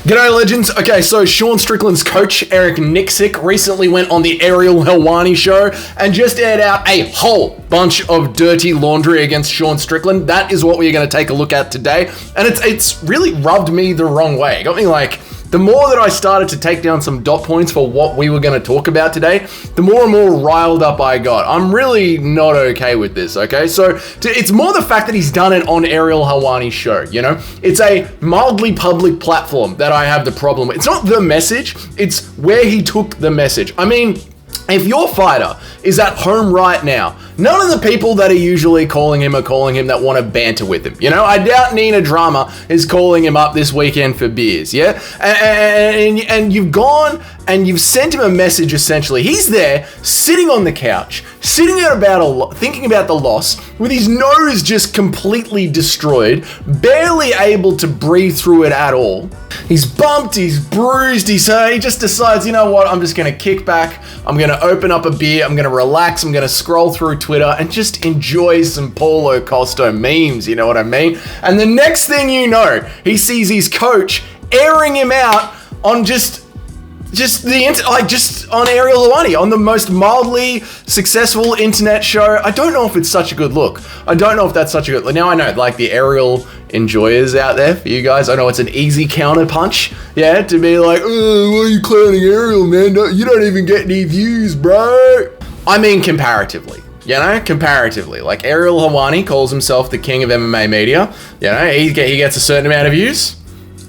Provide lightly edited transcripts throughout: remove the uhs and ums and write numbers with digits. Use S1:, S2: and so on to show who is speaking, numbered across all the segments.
S1: G'day legends. Okay, so Sean Strickland's coach, Eric Nicksick, recently went on the Ariel Helwani show and just aired out a whole bunch of dirty laundry against Sean Strickland. That is what we're going to take a look at today. And it's really rubbed me the wrong way. It got me like, the more that I started to take down some dot points for what we were going to talk about today, the more and more riled up I got. I'm really not okay with this, okay? So it's more the fact that he's done it on Ariel Helwani's show, you know? It's a mildly public platform that I have the problem with. It's not the message, it's where he took the message. I mean, if your fighter is at home right now, none of the people that are usually calling him are calling him that want to banter with him. You know, I doubt Nina Drama is calling him up this weekend for beers, yeah? And you've gone and you've sent him a message essentially. He's there, sitting on the couch, thinking about the loss, with his nose just completely destroyed, barely able to breathe through it at all. He's bumped, he's bruised, he just decides, you know what, I'm just going to kick back, I'm going to open up a beer, I'm going to relax, I'm going to scroll through Twitter and just enjoy some Paulo Costa memes, you know what I mean? And the next thing you know, he sees his coach airing him out on just on Ariel Helwani, on the most mildly successful internet show. I don't know if it's such a good look. I don't know if that's such a good look. Now I know, like the Ariel enjoyers out there, for you guys, I know it's an easy counter punch, yeah, to be like, oh, why are you clowning Ariel, man? You don't even get any views, bro. I mean, comparatively. You know, comparatively. Like, Ariel Helwani calls himself the king of MMA media. You know, he gets a certain amount of views.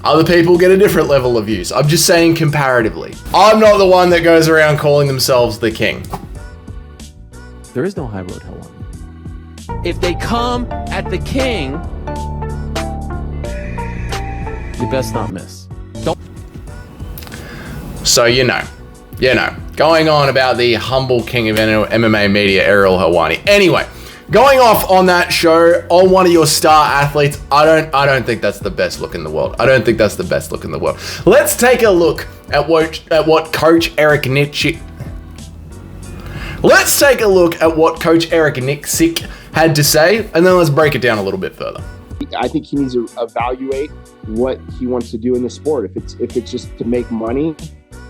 S1: Other people get a different level of views. I'm just saying comparatively. I'm not the one that goes around calling themselves the king.
S2: There is no high road, Helwani. If they come at the king, you best not miss.
S1: So, you know, going on about the humble king of MMA media, Ariel Helwani. Anyway, going off on that show, on one of your star athletes, I don't think that's the best look in the world. I don't think that's the best look in the world. Let's take a look at what Coach Eric Nicksick. Let's take a look at what Coach Eric Nicksick had to say, and then let's break it down a little bit further.
S3: I think he needs to evaluate what he wants to do in the sport. If it's just to make money,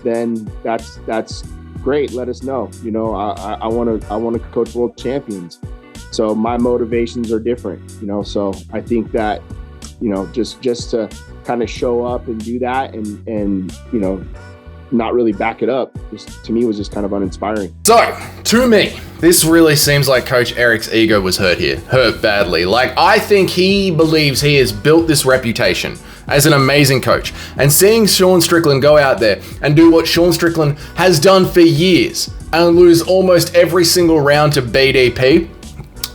S3: then that's great. Let us know. You know, I want to coach world champions. So my motivations are different, you know, so I think that, you know, just to kind of show up and do that and, you know, not really back it up, just, to me, was just kind of uninspiring.
S1: So, to me, this really seems like Coach Eric's ego was hurt badly. Like, I think he believes he has built this reputation as an amazing coach. And seeing Sean Strickland go out there and do what Sean Strickland has done for years and lose almost every single round to BDP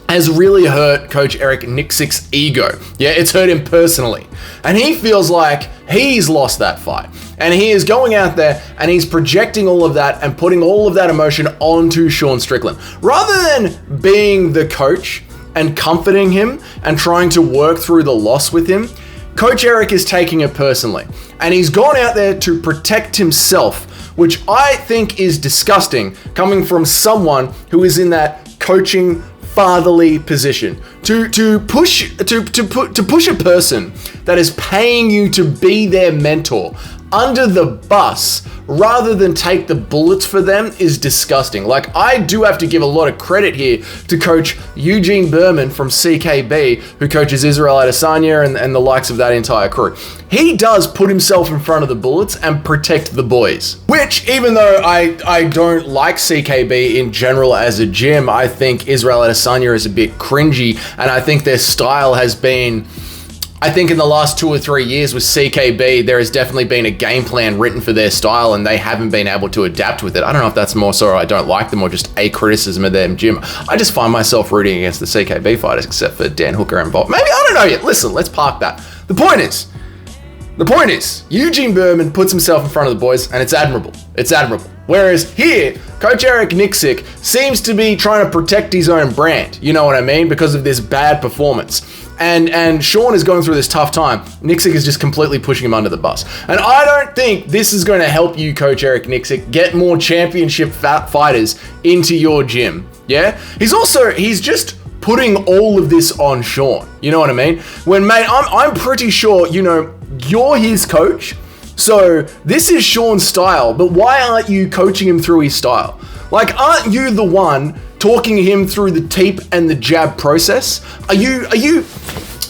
S1: has really hurt Coach Eric Nicksick's ego. Yeah, it's hurt him personally. And he feels like he's lost that fight. And he is going out there and he's projecting all of that and putting all of that emotion onto Sean Strickland. Rather than being the coach and comforting him and trying to work through the loss with him, Coach Eric is taking it personally. And he's gone out there to protect himself, which I think is disgusting coming from someone who is in that coaching fatherly position to push a person that is paying you to be their mentor under the bus rather than take the bullets for them is disgusting. Like, I do have to give a lot of credit here to Coach Eugene Berman from CKB, who coaches Israel Adesanya and the likes of that entire crew. He does put himself in front of the bullets and protect the boys. Which, even though I don't like CKB in general as a gym, I think Israel Adesanya is a bit cringy, and I think their style has been... I think in the last 2 or 3 years with CKB, there has definitely been a game plan written for their style and they haven't been able to adapt with it. I don't know if that's more so I don't like them or just a criticism of them gym. I just find myself rooting against the CKB fighters except for Dan Hooker and Bob. Maybe, I don't know yet. Listen, let's park that. The point is, Eugene Berman puts himself in front of the boys and it's admirable. It's admirable. Whereas here, Coach Eric Nicksick seems to be trying to protect his own brand. You know what I mean? Because of this bad performance. And Sean is going through this tough time. Nicksick is just completely pushing him under the bus. And I don't think this is going to help you, Coach Eric Nicksick, get more championship fighters into your gym. Yeah? He's just putting all of this on Sean. You know what I mean? When, mate, I'm pretty sure, you know, you're his coach So this is Sean's style, but why aren't you coaching him through his style? Like, aren't you the one talking him through the teep and the jab process? Are you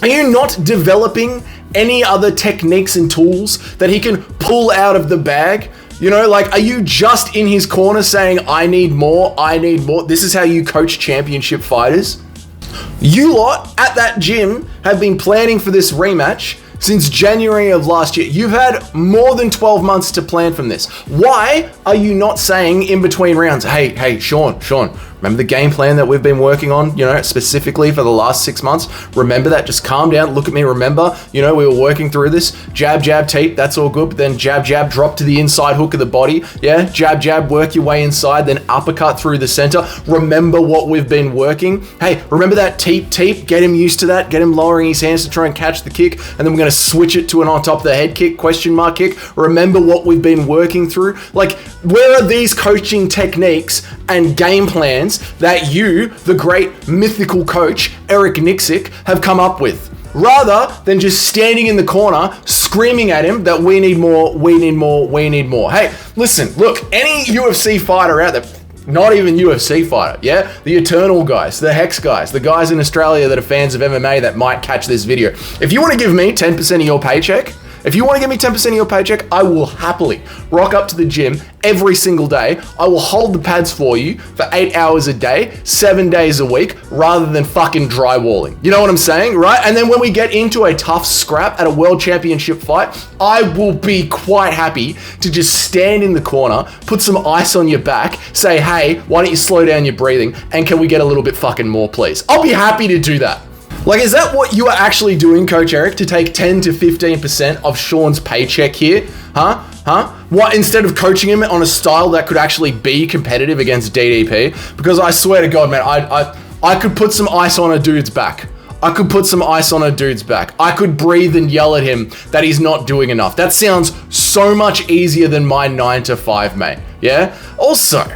S1: not developing any other techniques and tools that he can pull out of the bag? You know, like, are you just in his corner saying, I need more, I need more? This is how you coach championship fighters? You lot at that gym have been planning for this rematch since January of last year. You've had more than 12 months to plan from this. Why are you not saying in between rounds, hey, Sean, remember the game plan that we've been working on, you know, specifically for the last 6 months? Remember that? Just calm down, look at me, remember, you know, we were working through this. Jab, jab, teep, that's all good, but then jab, jab, drop to the inside hook of the body. Yeah, jab, jab, work your way inside, then uppercut through the center. Remember what we've been working? Hey, remember that teep, get him used to that, get him lowering his hands to try and catch the kick, and then we're going to switch it to an on top of the head kick, question mark kick. Remember what we've been working through? Like, where are these coaching techniques and game plans that you, the great mythical coach, Eric Nicksick, have come up with? Rather than just standing in the corner, screaming at him that we need more, we need more, we need more. Hey, listen, look, any UFC fighter out there, not even UFC fighter, yeah? The Eternal guys, the Hex guys, the guys in Australia that are fans of MMA that might catch this video. If you want to give me 10% of your paycheck, I will happily rock up to the gym every single day. I will hold the pads for you for 8 hours a day, 7 days a week, rather than fucking drywalling. You know what I'm saying, right? And then when we get into a tough scrap at a world championship fight, I will be quite happy to just stand in the corner, put some ice on your back, say, hey, why don't you slow down your breathing, and can we get a little bit fucking more, please? I'll be happy to do that. Like, is that what you are actually doing, Coach Eric, to take 10 to 15% of Sean's paycheck here? Huh? What, instead of coaching him on a style that could actually be competitive against DDP? Because I swear to God, man, I could put some ice on a dude's back. I could breathe and yell at him that he's not doing enough. That sounds so much easier than my 9 to 5, mate. Yeah? Also,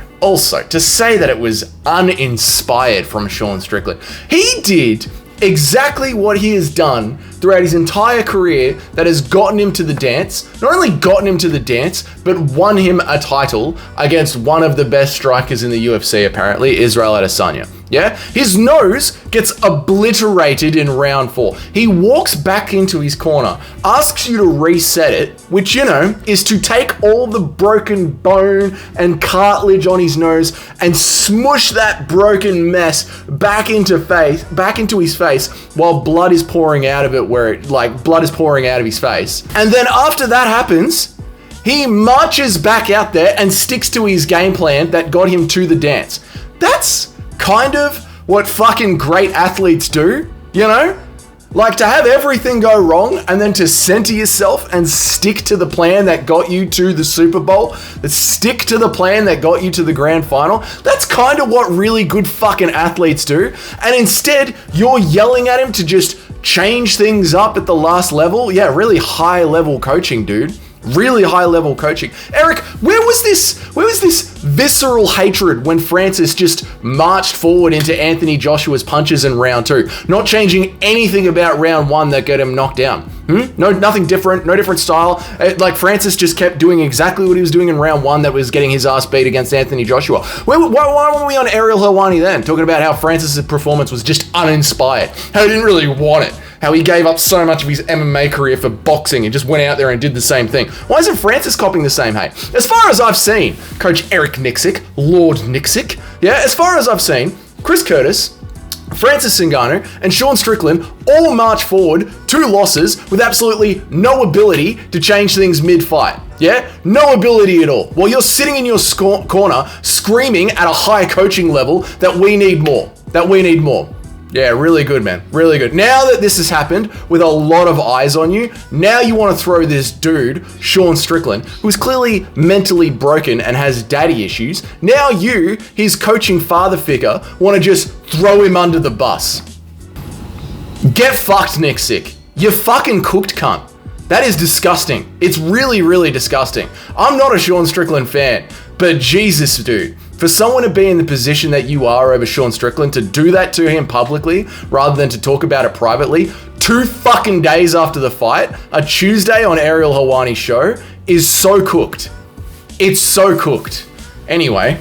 S1: to say that it was uninspired from Sean Strickland, he did exactly what he has done throughout his entire career that has gotten him to the dance. Not only gotten him to the dance, but won him a title against one of the best strikers in the UFC, apparently, Israel Adesanya. Yeah? His nose gets obliterated in round 4. He walks back into his corner, asks you to reset it, which, you know, is to take all the broken bone and cartilage on his nose and smush that broken mess back into his face while blood is pouring out of it, blood is pouring out of his face. And then after that happens, he marches back out there and sticks to his game plan that got him to the dance. That's kind of what fucking great athletes do, you know? Like, to have everything go wrong and then to center yourself and stick to the plan that got you to the Super Bowl, stick to the plan that got you to the grand final. That's kind of what really good fucking athletes do. And instead, you're yelling at him to just change things up at the last level. Yeah, really high level coaching, dude. Really high level coaching. Eric, where was this visceral hatred when Francis just marched forward into Anthony Joshua's punches in round 2, not changing anything about round 1 that got him knocked down? No, nothing different, no different style. Like, Francis just kept doing exactly what he was doing in round 1 that was getting his ass beat against Anthony Joshua. Why were we on Ariel Helwani then, talking about how Francis's performance was just uninspired, how he didn't really want it, how he gave up so much of his MMA career for boxing and just went out there and did the same thing? Why isn't Francis copying the same hate? As far as I've seen, Coach Eric Nicksick, Lord Nicksick, yeah, as far as I've seen, Chris Curtis, Francis Ngannou, and Sean Strickland all march forward 2 losses with absolutely no ability to change things mid-fight. Yeah? No ability at all. While you're sitting in your corner screaming at a high coaching level that we need more. Yeah, really good, man. Really good. Now that this has happened with a lot of eyes on you, now you want to throw this dude, Sean Strickland, who's clearly mentally broken and has daddy issues. Now you, his coaching father figure, want to just throw him under the bus. Get fucked, Nicksick. You fucking cooked, cunt. That is disgusting. It's really, really disgusting. I'm not a Sean Strickland fan, but Jesus, dude. For someone to be in the position that you are over Sean Strickland, to do that to him publicly rather than to talk about it privately 2 fucking days after the fight, a Tuesday on Ariel Helwani's show, is so cooked. It's so cooked. Anyway,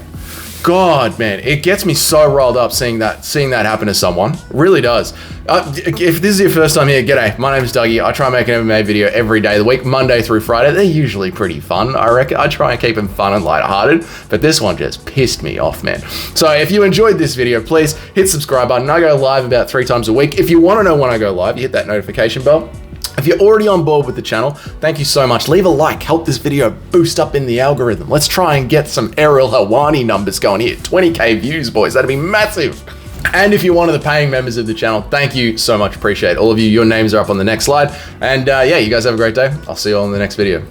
S1: God, man, it gets me so riled up seeing that happen to someone. It really does. If this is your first time here, g'day. My name is Dougie. I try and make an MMA video every day of the week, Monday through Friday. They're usually pretty fun, I reckon. I try and keep them fun and lighthearted, but this one just pissed me off, man. So if you enjoyed this video, please hit subscribe button. I go live about 3 times a week. If you want to know when I go live, you hit that notification bell. If you're already on board with the channel, thank you so much. Leave a like, help this video boost up in the algorithm. Let's try and get some Ariel Helwani numbers going here. 20K views, boys, that'd be massive. And if you're one of the paying members of the channel, thank you so much, appreciate it. All of you, your names are up on the next slide. And yeah, you guys have a great day. I'll see you all in the next video.